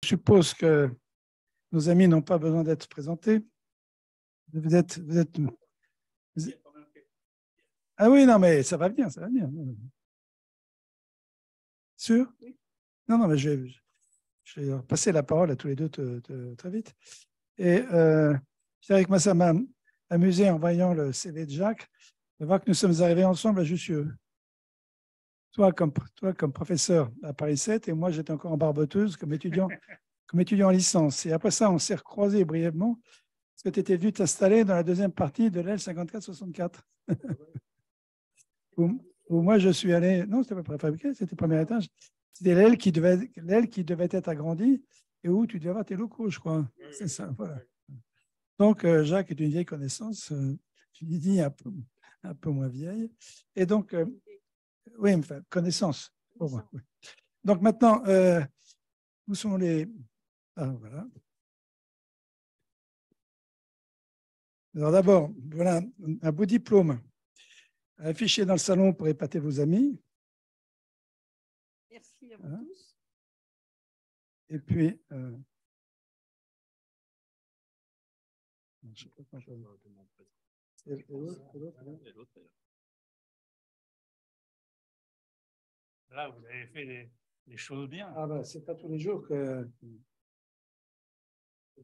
suppose que nos amis n'ont pas besoin d'être présentés. Vous êtes... Ah oui, non, mais ça va bien, ça va bien. Sûr? Non, non, mais je vais passer la parole à tous les deux très vite. Et je dirais que moi, ça m'a amusé en voyant le CV de Jacques, de voir que nous sommes arrivés ensemble à Jussieu. Toi comme professeur à Paris 7 et moi, j'étais encore en barboteuse comme étudiant en licence. Et après ça, on s'est recroisés brièvement parce que tu étais venu t'installer dans la deuxième partie de l'aile 54-64. où moi, je suis allé... Non, c'était pas préfabriqué, c'était le premier étage. C'était l'aile qui devait être agrandie et où tu devais avoir tes locaux, je crois. C'est ça, voilà. Donc, Jacques est une vieille connaissance, tu dis un peu moins vieille. Et donc, oui, enfin, connaissance pour moi. Oui. Donc maintenant, où sont les... Ah, voilà. Alors d'abord, voilà un beau diplôme affiché dans le salon pour épater vos amis. Merci à vous tous. Et puis, là, vous avez fait les choses bien. Ah ben, c'est pas tous les jours que...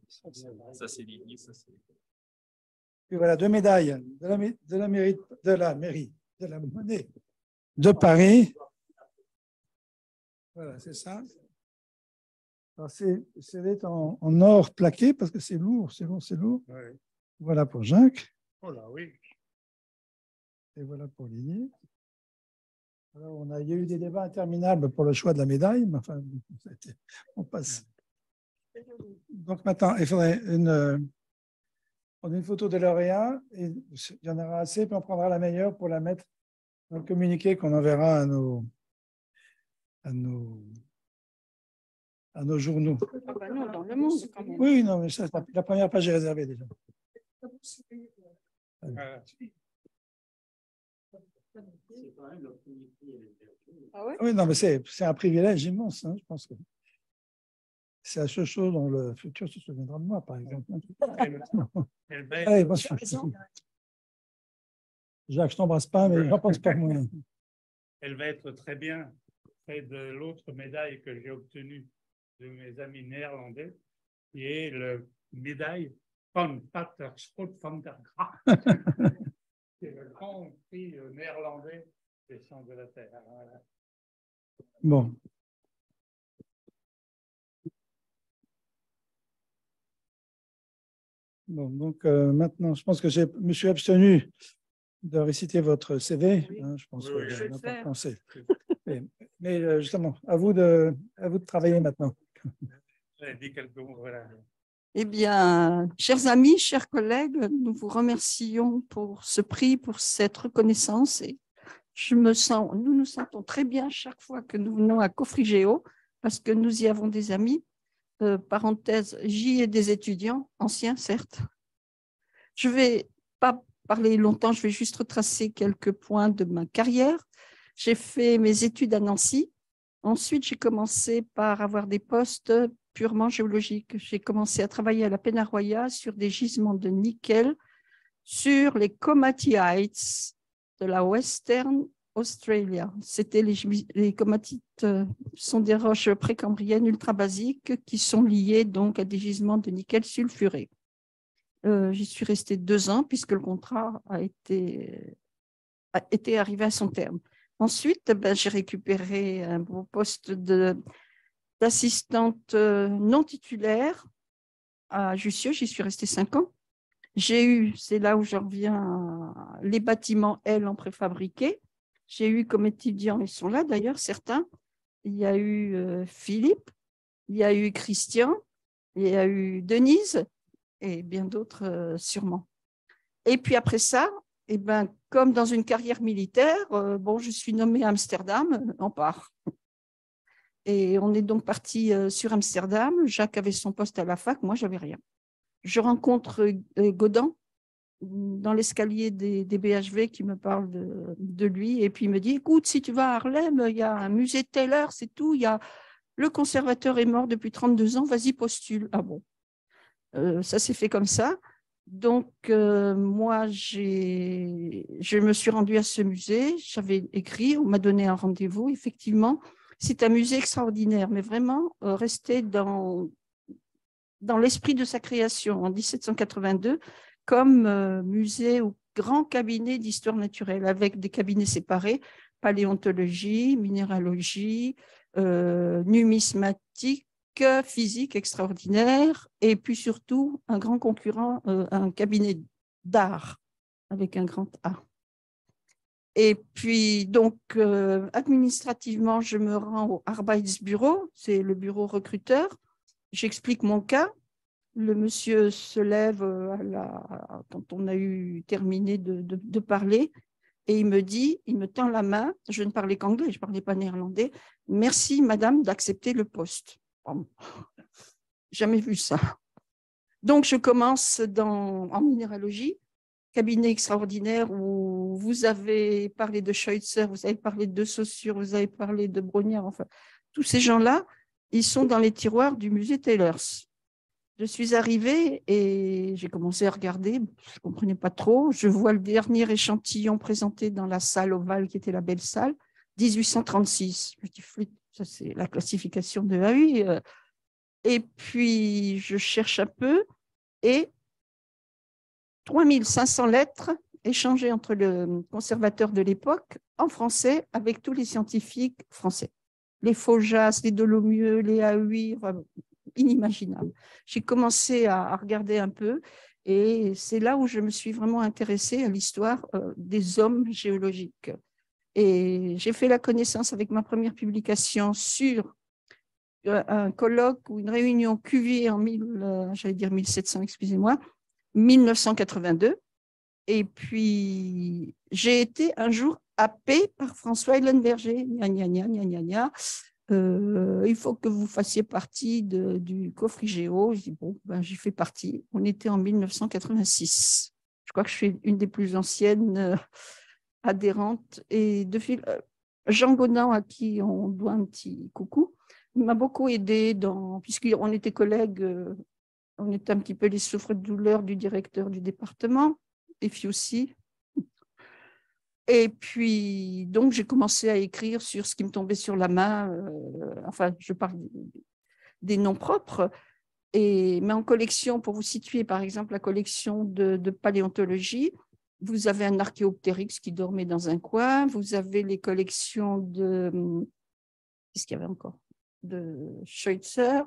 Ça, c'est Lily, ça, c'est... Puis voilà, 2 médailles de la mairie, de la monnaie de Paris. Voilà, c'est ça. Alors, c'est en or plaqué parce que c'est lourd, c'est lourd, c'est lourd. Oui. Voilà pour Jacques. Oh là, oui. Et voilà pour Lily. Alors, il y a eu des débats interminables pour le choix de la médaille, mais enfin, on passe. Donc maintenant, il faudrait prendre une photo de lauréat, et il y en aura assez, puis on prendra la meilleure pour la mettre dans le communiqué qu'on enverra à nos journaux. Ah bah non, dans le monde quand même. Oui, non, mais ça, la première page est réservée déjà. Ah ouais? Oui, non, mais c'est un privilège immense, hein, je pense que c'est la seule chose dont le futur se souviendra de moi, par exemple. Elle va Allez, être, bon, Jacques, je t'embrasse pas, mais je pense pas moi. elle va être très bien près de l'autre médaille que j'ai obtenue de mes amis néerlandais, qui est la médaille Van Paterschoot van der Gracht. C'est le grand prix néerlandais des sciences de la Terre. Voilà. Bon. Bon, donc maintenant, je pense que je me suis abstenu de réciter votre CV. Hein, je pense Oui, que l'important, c'est. Mais justement, à vous de travailler maintenant. J'ai dit quelques mots, voilà. Eh bien, chers amis, chers collègues, nous vous remercions pour ce prix, pour cette reconnaissance. Et nous nous sentons très bien chaque fois que nous venons à Cofrigéo parce que nous y avons des amis. Parenthèse, j'y ai des étudiants, anciens certes. Je ne vais pas parler longtemps, je vais juste retracer quelques points de ma carrière. J'ai fait mes études à Nancy. Ensuite, j'ai commencé par avoir des postes purement géologiques. J'ai commencé à travailler à la Peñarroya sur des gisements de nickel sur les Komati Heights de la Western Australia. C'était les komatites sont des roches précambriennes ultra basiques qui sont liées donc à des gisements de nickel sulfuré. J'y suis restée 2 ans puisque le contrat était arrivé à son terme. Ensuite, j'ai récupéré un beau poste d'assistante non titulaire à Jussieu. J'y suis restée 5 ans. C'est là où j'en reviens, les bâtiments L en préfabriqué. J'ai eu comme étudiants, ils sont là d'ailleurs, certains. Il y a eu Philippe, il y a eu Christian, il y a eu Denise et bien d'autres sûrement. Et puis après ça, eh ben, comme dans une carrière militaire, je suis nommée à Amsterdam, on part. Et on est donc parti sur Amsterdam. Jacques avait son poste à la fac, moi, je n'avais rien. Je rencontre Godin dans l'escalier des BHV qui me parle de lui. Et puis il me dit, écoute, si tu vas à Harlem, il y a un musée Taylor, c'est tout. Il y a Le conservateur est mort depuis 32 ans, vas-y, postule. Ah bon, ça s'est fait comme ça. Donc, moi, je me suis rendue à ce musée, j'avais écrit, on m'a donné un rendez-vous. Effectivement, c'est un musée extraordinaire, mais vraiment resté dans l'esprit de sa création en 1782 comme musée ou grand cabinet d'histoire naturelle, avec des cabinets séparés, paléontologie, minéralogie, numismatique, physique extraordinaire, et puis surtout un grand concurrent, un cabinet d'art avec un grand A. Et puis, donc, administrativement, je me rends au Arbeitsbüro, c'est le bureau recruteur. J'explique mon cas. Le monsieur se lève quand on a eu terminé de parler et il me tend la main. Je ne parlais qu'anglais, je ne parlais pas néerlandais. Merci, madame, d'accepter le poste. Jamais vu ça. Donc, je commence en minéralogie, cabinet extraordinaire où vous avez parlé de Schweitzer, vous avez parlé de Saussure, vous avez parlé de Brongniart, enfin, tous ces gens-là, ils sont dans les tiroirs du musée Teylers. Je suis arrivée et j'ai commencé à regarder, je ne comprenais pas trop. Je vois le dernier échantillon présenté dans la salle ovale, qui était la belle salle, 1836. Je dis, flûte, ça c'est la classification de AI. Et puis, je cherche un peu et 3500 lettres échangées entre le conservateur de l'époque en français avec tous les scientifiques français. Les Faujas, les Dolomieu, les AI, enfin, inimaginable. J'ai commencé à regarder un peu et c'est là où je me suis vraiment intéressée à l'histoire des hommes géologiques. Et j'ai fait la connaissance avec ma première publication sur un colloque ou une réunion Cuvier en 1700, excusez-moi, 1982. Et puis, j'ai été un jour happée par François Hellenberger. Gna, gna, gna, gna, gna, gna. Il faut que vous fassiez partie du Cofrigéo. Je dis, bon, ben, j'y fais partie. On était en 1986. Je crois que je suis une des plus anciennes adhérentes. Et Jean Godin, à qui on doit un petit coucou, m'a beaucoup aidé, puisqu'on était collègues, on était un petit peu les souffres-douleurs du directeur du département, et puis aussi. Et puis, donc, j'ai commencé à écrire sur ce qui me tombait sur la main. Enfin, je parle des noms propres. Mais en collection, pour vous situer, par exemple, la collection de paléontologie, vous avez un Archéoptérix qui dormait dans un coin. Vous avez les collections qu'est-ce qu'il y avait encore? De Schweitzer.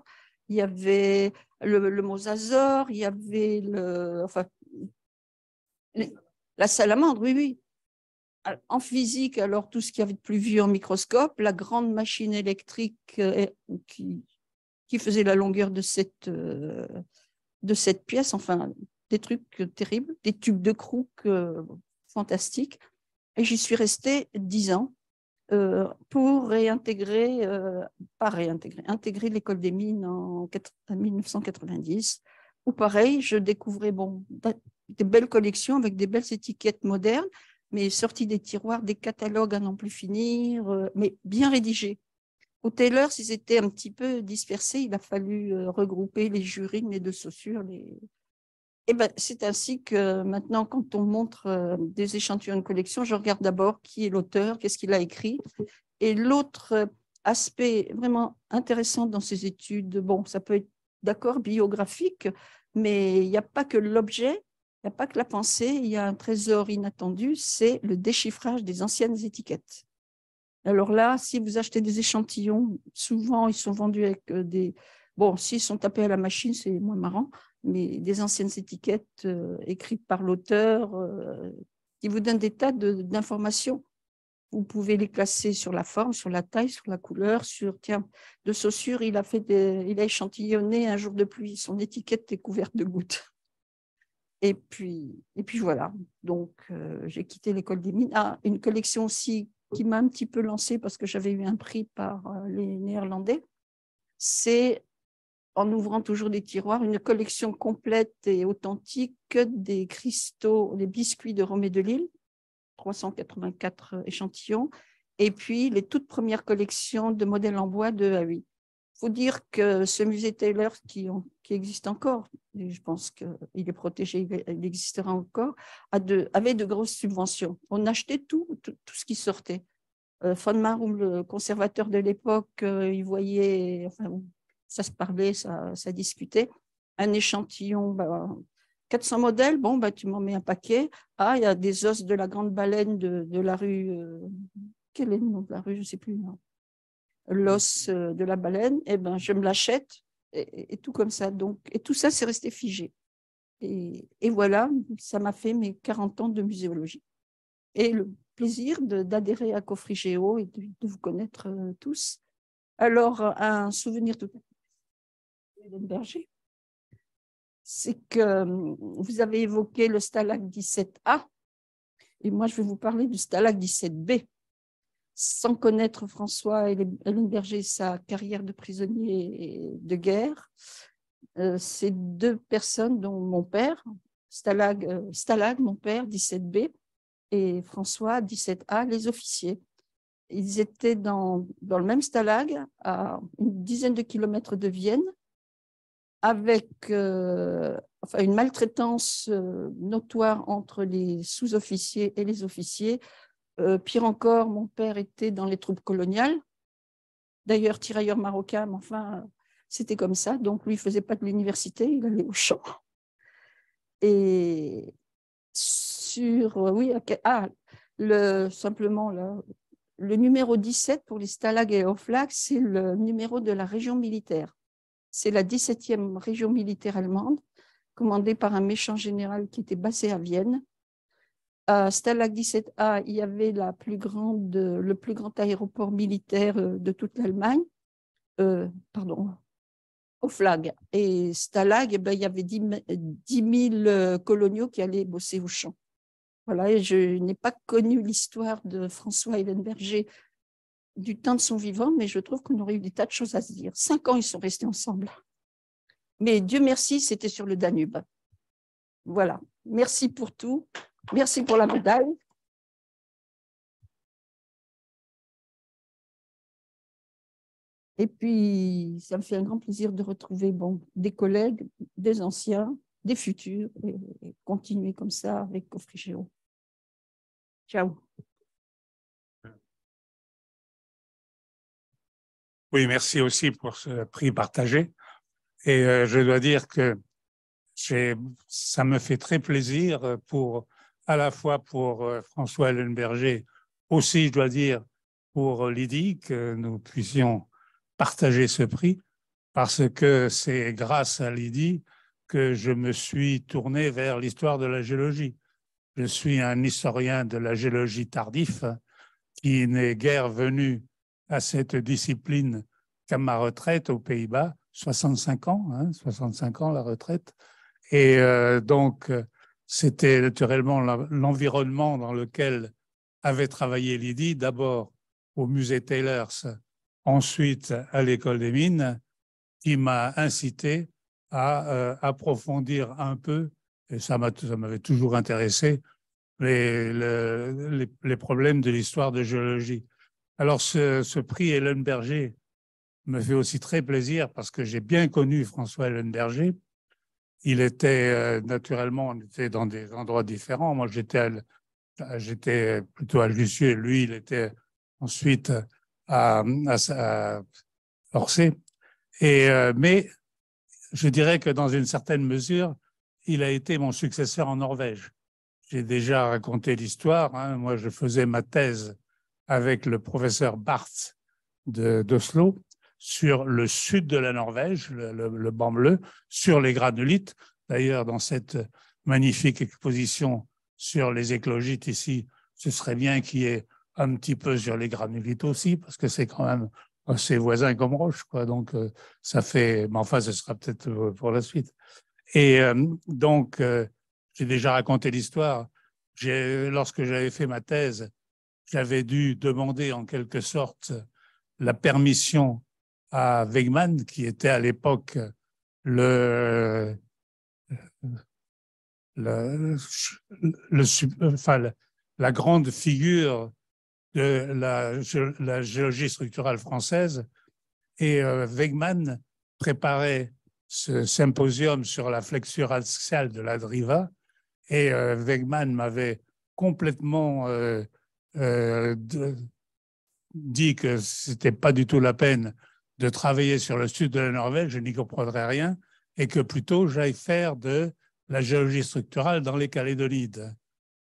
Il y avait le mosasaure. Il y avait la salamandre, oui, oui. En physique, alors tout ce qu'il y avait de plus vieux en microscope, la grande machine électrique qui faisait la longueur de cette pièce, enfin des trucs terribles, des tubes de Crook fantastiques. Et j'y suis restée 10 ans pour intégrer l'école des mines en 1990, où pareil, je découvrais des belles collections avec des belles étiquettes modernes, mais sorties des tiroirs, des catalogues à n'en plus finir, mais bien rédigés. Au Taylor, ils étaient un petit peu dispersés, il a fallu regrouper les jurys, les de Saussure. Et ben, c'est ainsi que maintenant, quand on montre des échantillons de collection, je regarde d'abord qui est l'auteur, qu'est-ce qu'il a écrit. Et l'autre aspect vraiment intéressant dans ces études, bon, ça peut être d'accord biographique, mais il n'y a pas que l'objet, il n'y a pas que la pensée, il y a un trésor inattendu, c'est le déchiffrage des anciennes étiquettes. Alors là, si vous achetez des échantillons, souvent ils sont vendus avec des... Bon, s'ils sont tapés à la machine, c'est moins marrant, mais des anciennes étiquettes écrites par l'auteur qui vous donnent des tas d'informations. Vous pouvez les classer sur la forme, sur la taille, sur la couleur, tiens, de Saussure, il a échantillonné un jour de pluie, son étiquette est couverte de gouttes. Et puis voilà, donc j'ai quitté l'école des mines. Ah, une collection aussi qui m'a un petit peu lancée parce que j'avais eu un prix par les Néerlandais, c'est, en ouvrant toujours des tiroirs, une collection complète et authentique des cristaux, des biscuits de Romée de Lille, 384 échantillons, et puis les toutes premières collections de modèles en bois de AI. faut dire que ce musée Taylor qui existe encore, et je pense qu'il est protégé, il existera encore, avait de grosses subventions. On achetait tout ce qui sortait. Von Marum, le conservateur de l'époque, il voyait, enfin, ça se parlait, ça discutait. Un échantillon, 400 modèles, bon, tu m'en mets un paquet. Ah, il y a des os de la grande baleine de la rue, quel est le nom de la rue, je ne sais plus, non. L'os de la baleine, eh ben, je me l'achète, et tout comme ça. Donc, et tout ça, c'est resté figé. Et voilà, ça m'a fait mes 40 ans de muséologie. Et le plaisir d'adhérer à Cofrigéo et de vous connaître tous. Alors, un souvenir tout à fait Hélène Berger, c'est que vous avez évoqué le Stalag 17A, et moi, je vais vous parler du Stalag 17B. Sans connaître François Hélène Berger, sa carrière de prisonnier de guerre, c'est deux personnes dont mon père, Stalag, mon père, 17B, et François, 17A, les officiers. Ils étaient dans le même stalag, à une dizaine de kilomètres de Vienne, avec une maltraitance notoire entre les sous-officiers et les officiers. Pire encore, mon père était dans les troupes coloniales, d'ailleurs tirailleur marocain, mais enfin, c'était comme ça. Donc, lui, il ne faisait pas de l'université, il allait au champ. Et simplement, là, le numéro 17 pour les Stalag et Hoflag, c'est le numéro de la région militaire. C'est la 17e région militaire allemande, commandée par un méchant général qui était basé à Vienne. À Stalag 17A, il y avait le plus grand aéroport militaire de toute l'Allemagne. Hoflag. Et Stalag, il y avait 10 000 coloniaux qui allaient bosser au champ. Voilà, et je n'ai pas connu l'histoire de François Hélène Berger du temps de son vivant, mais je trouve qu'on aurait eu des tas de choses à se dire. 5 ans, ils sont restés ensemble. Mais Dieu merci, c'était sur le Danube. Voilà. Merci pour tout. Merci pour la médaille. Et puis, ça me fait un grand plaisir de retrouver des collègues, des anciens, des futurs, et continuer comme ça avec Cofrigéo. Ciao. Oui, merci aussi pour ce prix partagé. Et je dois dire que ça me fait très plaisir à la fois pour François Hélène Berger, aussi, je dois dire, pour Lydie, que nous puissions partager ce prix, parce que c'est grâce à Lydie que je me suis tourné vers l'histoire de la géologie. Je suis un historien de la géologie tardif qui n'est guère venu à cette discipline qu'à ma retraite aux Pays-Bas, 65 ans, 65 ans la retraite. Et donc, c'était naturellement l'environnement dans lequel avait travaillé Lydie, d'abord au musée Taylors, ensuite à l'école des mines, qui m'a incité à approfondir un peu, et ça m'avait toujours intéressé, les problèmes de l'histoire de géologie. Alors, ce prix Hélène Berger me fait aussi très plaisir parce que j'ai bien connu François Hélène Berger. Il était naturellement, on était dans des endroits différents. Moi, j'étais plutôt à Jussieu, lui, il était ensuite à Orsay. Mais je dirais que dans une certaine mesure, il a été mon successeur en Norvège. J'ai déjà raconté l'histoire. Moi, je faisais ma thèse avec le professeur Barth d'Oslo sur le sud de la Norvège, le banc bleu, sur les granulites. D'ailleurs, dans cette magnifique exposition sur les éclogites ici, ce serait bien qu'il y ait un petit peu sur les granulites aussi, parce que c'est quand même ses voisins comme roche, quoi. Donc, ça fait... Mais enfin, ce sera peut-être pour la suite. Et donc, j'ai déjà raconté l'histoire. Lorsque j'avais fait ma thèse, j'avais dû demander en quelque sorte la permission à Wegmann, qui était à l'époque la grande figure de la géologie structurale française. Et Wegmann préparait ce symposium sur la flexure axiale de la Driva. Et Wegmann m'avait complètement dit que ce n'était pas du tout la peine de travailler sur le sud de la Norvège, je n'y comprendrais rien, et que plutôt j'aille faire de la géologie structurale dans les Calédonides.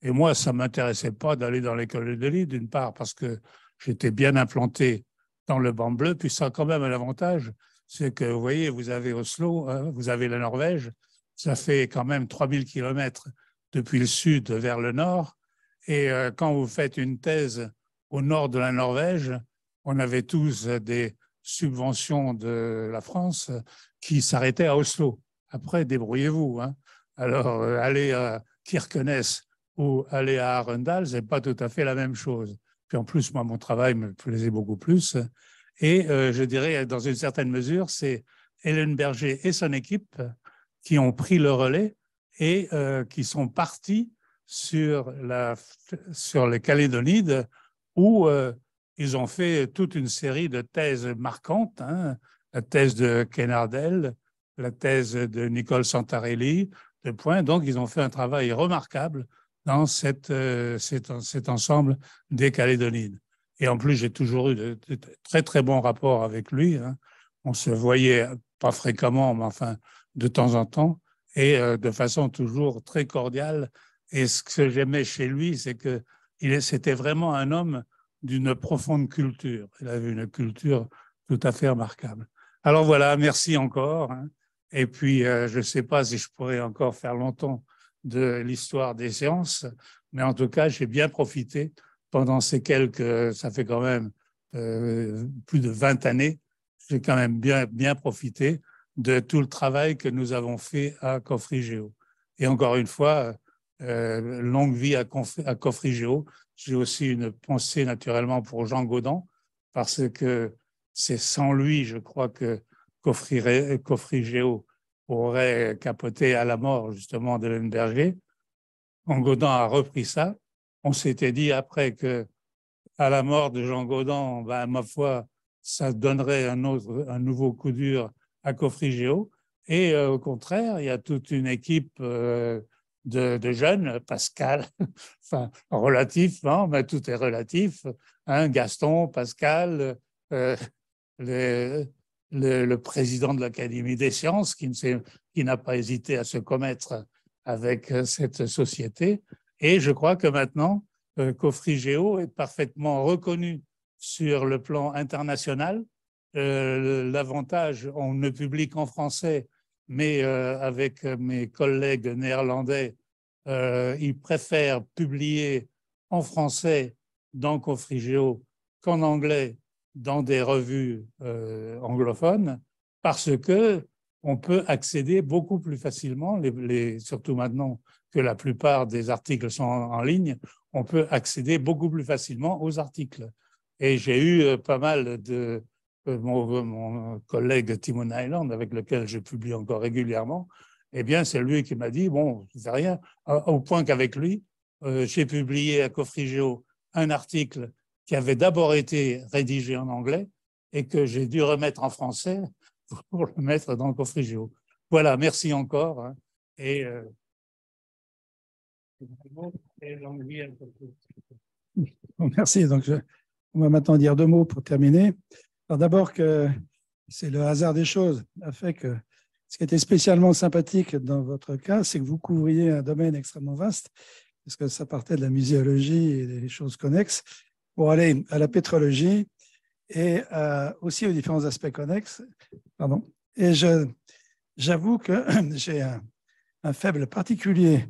Et moi, ça ne m'intéressait pas d'aller dans les Calédonides, d'une part parce que j'étais bien implanté dans le banc bleu, puis ça a quand même un avantage, c'est que, vous voyez, vous avez Oslo, vous avez la Norvège, ça fait quand même 3000 kilomètres depuis le sud vers le nord, et quand vous faites une thèse au nord de la Norvège, on avait tous des subventions de la France qui s'arrêtaient à Oslo. Après, débrouillez-vous. Hein. Alors, aller à Kirkenes ou aller à Arendal, ce n'est pas tout à fait la même chose. Puis en plus, moi, mon travail me plaisait beaucoup plus. Et je dirais, dans une certaine mesure, c'est Hélène Berger et son équipe qui ont pris le relais et qui sont partis sur les Calédonides où ils ont fait toute une série de thèses marquantes, hein, la thèse de Kennardel, la thèse de Nicole Santarelli, de Point. Donc, ils ont fait un travail remarquable dans cet ensemble des Calédonides. Et en plus, j'ai toujours eu de très, très bons rapports avec lui. Hein. On se voyait pas fréquemment, mais enfin, de temps en temps, et de façon toujours très cordiale. Et ce que j'aimais chez lui, c'est que c'était vraiment un homme d'une profonde culture. Il avait une culture tout à fait remarquable. Alors voilà, merci encore. Hein. Et puis, je ne sais pas si je pourrais encore faire longtemps de l'histoire des séances, mais en tout cas, j'ai bien profité pendant ces ça fait quand même plus de 20 années, j'ai quand même bien profité de tout le travail que nous avons fait à Cofrigeo. Et encore une fois, longue vie à Cofrigeo. J'ai aussi une pensée naturellement pour Jean Gaudin, parce que c'est sans lui, je crois, que Cofrigeo aurait capoté à la mort justement d'Hélène Berger. Jean Gaudin a repris ça. On s'était dit après que à la mort de Jean Gaudin, ben, ma foi, ça donnerait un nouveau coup dur à Cofrigeo. Et au contraire, il y a toute une équipe de jeunes, Pascal, enfin relatif, hein, mais tout est relatif, hein, Gaston, Pascal, le président de l'Académie des sciences qui n'a pas hésité à se commettre avec cette société. Et je crois que maintenant, Cofrigeo est parfaitement reconnu sur le plan international. L'avantage, on ne publie qu'en français, mais avec mes collègues néerlandais, ils préfèrent publier en français dans Cofrigeo qu'en anglais dans des revues anglophones, parce que on peut accéder beaucoup plus facilement, surtout maintenant que la plupart des articles sont en ligne, on peut accéder beaucoup plus facilement aux articles. Et j'ai eu pas mal de mon collègue Timon Island, avec lequel je publie encore régulièrement, eh bien, c'est lui qui m'a dit, bon, je ne fais rien, au point qu'avec lui, j'ai publié à Cofrigeo un article qui avait d'abord été rédigé en anglais et que j'ai dû remettre en français pour le mettre dans Cofrigeo. Voilà, merci encore. Hein, et merci. Donc, on va maintenant dire 2 mots pour terminer. Alors d'abord que c'est le hasard des choses a fait que ce qui était spécialement sympathique dans votre cas, c'est que vous couvriez un domaine extrêmement vaste, parce que ça partait de la muséologie et des choses connexes, pour aller à la pétrologie et aussi aux différents aspects connexes. Pardon. Et j'avoue que j'ai un faible particulier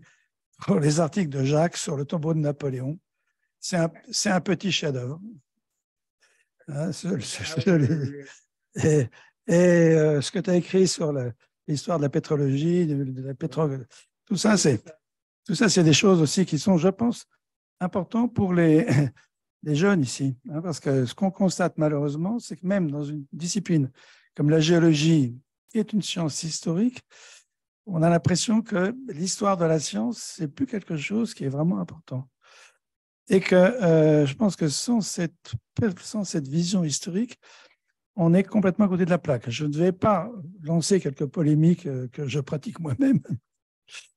pour les articles de Jacques sur le tombeau de Napoléon. C'est un petit chef-d'œuvre. Hein, et ce que tu as écrit sur l'histoire de la pétrologie, de la pétrole, tout ça, c'est des choses aussi qui sont, je pense, importantes pour les jeunes ici. Hein, parce que ce qu'on constate malheureusement, c'est que même dans une discipline comme la géologie, qui est une science historique, on a l'impression que l'histoire de la science, c'est plus quelque chose qui est vraiment important. Et que je pense que sans cette vision historique, on est complètement à côté de la plaque. Je ne vais pas lancer quelques polémiques que je pratique moi-même,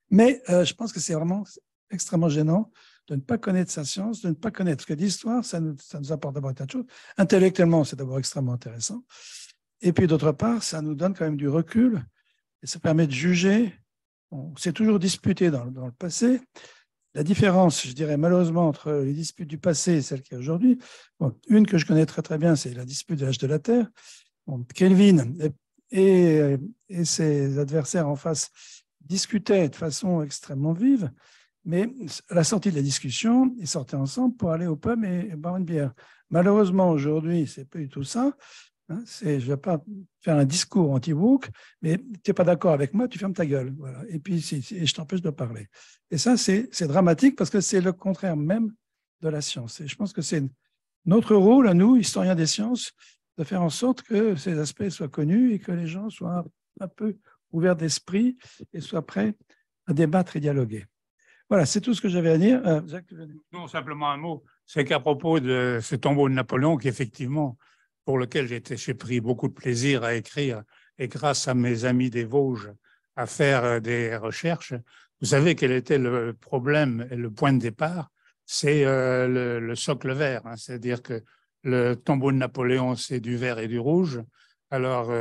mais je pense que c'est vraiment extrêmement gênant de ne pas connaître sa science, de ne pas connaître. Parce que l'histoire, ça nous apporte d'abord un tas de choses. Intellectuellement, c'est d'abord extrêmement intéressant. Et puis, d'autre part, ça nous donne quand même du recul et ça permet de juger. On s'est toujours disputé dans le passé. La différence, je dirais malheureusement, entre les disputes du passé et celles qu'il y a aujourd'hui, bon, une que je connais très très bien, c'est la dispute de l'âge de la Terre. Bon, Kelvin et ses adversaires en face discutaient de façon extrêmement vive, mais à la sortie de la discussion, ils sortaient ensemble pour aller aux pommes et boire une bière. Malheureusement, aujourd'hui, c'est pas du tout ça. Hein, je ne vais pas faire un discours anti-woke, mais tu n'es pas d'accord avec moi, tu fermes ta gueule. Voilà. Et puis, et je t'empêche de parler. Et ça, c'est dramatique parce que c'est le contraire même de la science. Et je pense que c'est notre rôle à nous, historiens des sciences, de faire en sorte que ces aspects soient connus et que les gens soient un peu ouverts d'esprit et soient prêts à débattre et dialoguer. Voilà, c'est tout ce que j'avais à dire. Jacques, non, simplement un mot. C'est qu'à propos de ce tombeau de Napoléon, qu'effectivement, pour lequel j'ai pris beaucoup de plaisir à écrire, et grâce à mes amis des Vosges, à faire des recherches. Vous savez quel était le problème et le point de départ? C'est le socle vert, hein, c'est-à-dire que le tombeau de Napoléon, c'est du vert et du rouge. Alors,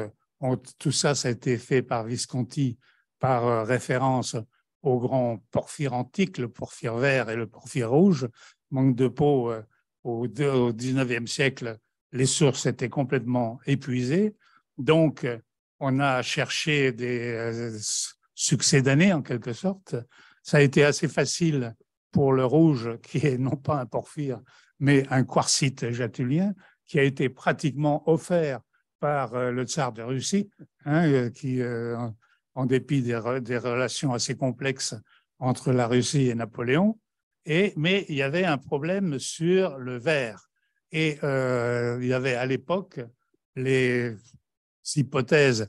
tout ça, ça a été fait par Visconti, par référence au grand porphyre antique, le porphyre vert et le porphyre rouge. Manque de peau, au 19e siècle, les sources étaient complètement épuisées. Donc, on a cherché des succédanés, en quelque sorte. Ça a été assez facile pour le rouge, qui est non pas un porphyre, mais un quartzite jatulien, qui a été pratiquement offert par le tsar de Russie, hein, qui, en dépit des relations assez complexes entre la Russie et Napoléon. Mais il y avait un problème sur le verre. Et il y avait à l'époque les hypothèses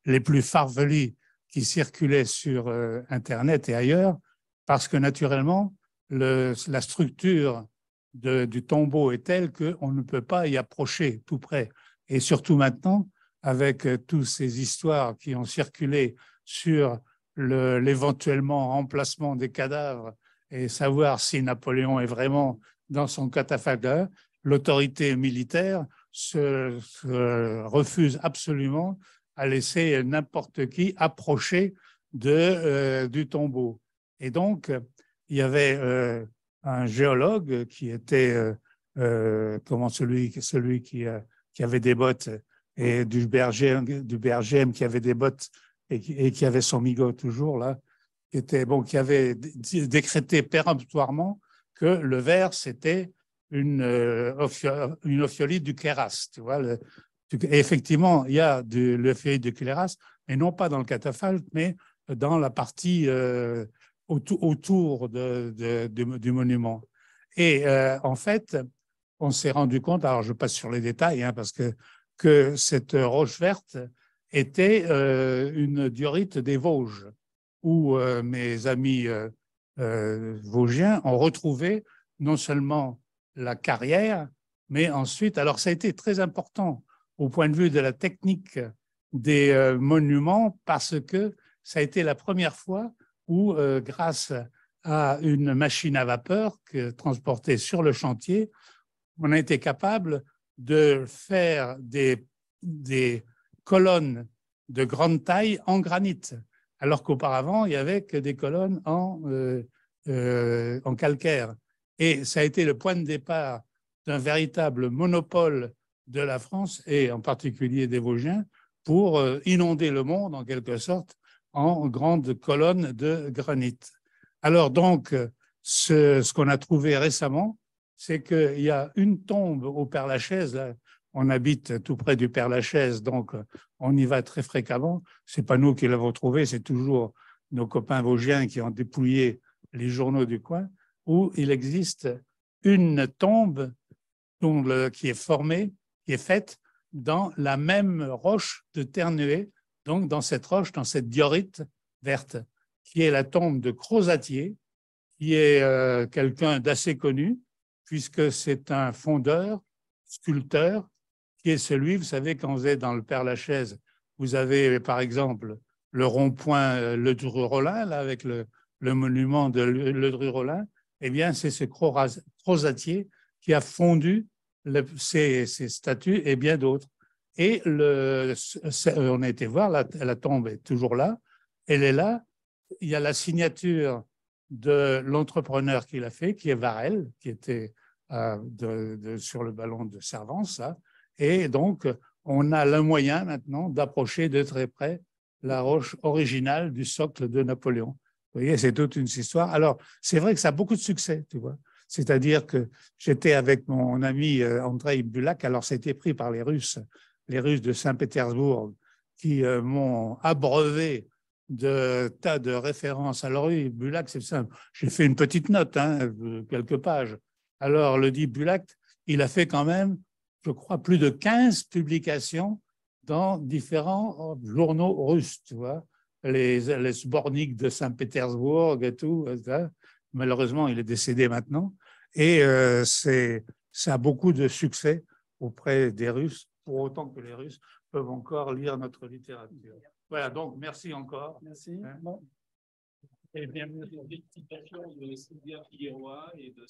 les plus farfelues qui circulaient sur Internet et ailleurs, parce que naturellement, la structure du tombeau est telle qu'on ne peut pas y approcher tout près. Et surtout maintenant, avec toutes ces histoires qui ont circulé sur l'éventuellement remplacement des cadavres et savoir si Napoléon est vraiment dans son catafalque, l'autorité militaire se refuse absolument à laisser n'importe qui approcher du tombeau. Et donc, il y avait un géologue qui était celui qui avait des bottes, et du Berghem qui avait des bottes et qui avait son migot toujours là, qui avait décrété péremptoirement que le verre, c'était une ophiolite du Queyras. Tu vois, et effectivement, il y a l'ophiolite du Queyras, mais non pas dans le catafalque, mais dans la partie autour du monument. Et en fait, on s'est rendu compte, alors je passe sur les détails, hein, parce que cette roche verte était une diorite des Vosges, où mes amis vosgiens ont retrouvé non seulement la carrière, mais ensuite, alors ça a été très important au point de vue de la technique des monuments, parce que ça a été la première fois où, grâce à une machine à vapeur transportée sur le chantier, on a été capable de faire des colonnes de grande taille en granit, alors qu'auparavant, il n'y avait que des colonnes en calcaire. Et ça a été le point de départ d'un véritable monopole de la France, et en particulier des Vosgiens, pour inonder le monde, en quelque sorte, en grandes colonnes de granit. Alors donc, ce qu'on a trouvé récemment, c'est qu'il y a une tombe au Père-Lachaise. Là, on habite tout près du Père-Lachaise, donc on y va très fréquemment. Ce n'est pas nous qui l'avons trouvé, c'est toujours nos copains vosgiens qui ont dépouillé les journaux du coin, où il existe une tombe qui est faite dans la même roche de Ternuet, donc dans cette roche, dans cette diorite verte, qui est la tombe de Crozatier, qui est quelqu'un d'assez connu, puisque c'est un fondeur, sculpteur, qui est celui, vous savez, quand vous êtes dans le Père-Lachaise, vous avez par exemple le rond-point Ledru-Rollin, là, avec le monument de Ledru-Rollin. Eh bien, c'est ce crozatier qui a fondu ces statues et bien d'autres. Et on a été voir, la tombe est toujours là, elle est là. Il y a la signature de l'entrepreneur qui l'a fait, qui est Varel, qui était sur le ballon de Servance. Là. Et donc, on a le moyen maintenant d'approcher de très près la roche originale du socle de Napoléon. Vous voyez, c'est toute une histoire. Alors, c'est vrai que ça a beaucoup de succès, tu vois. C'est-à-dire que j'étais avec mon ami Andrei Bulak, alors ça a été pris par les Russes de Saint-Pétersbourg, qui m'ont abreuvé de tas de références. Alors oui, Bulak, c'est simple. J'ai fait une petite note, quelques pages. Alors, le dit Bulak, il a fait quand même, je crois, plus de 15 publications dans différents journaux russes, tu vois, les Sbornik de Saint-Pétersbourg et tout. Malheureusement, il est décédé maintenant. Et ça a beaucoup de succès auprès des Russes, pour autant que les Russes peuvent encore lire notre littérature. Voilà, donc merci encore. Merci. Hein? Bon. Et bien, de Sylvia Figueroa et de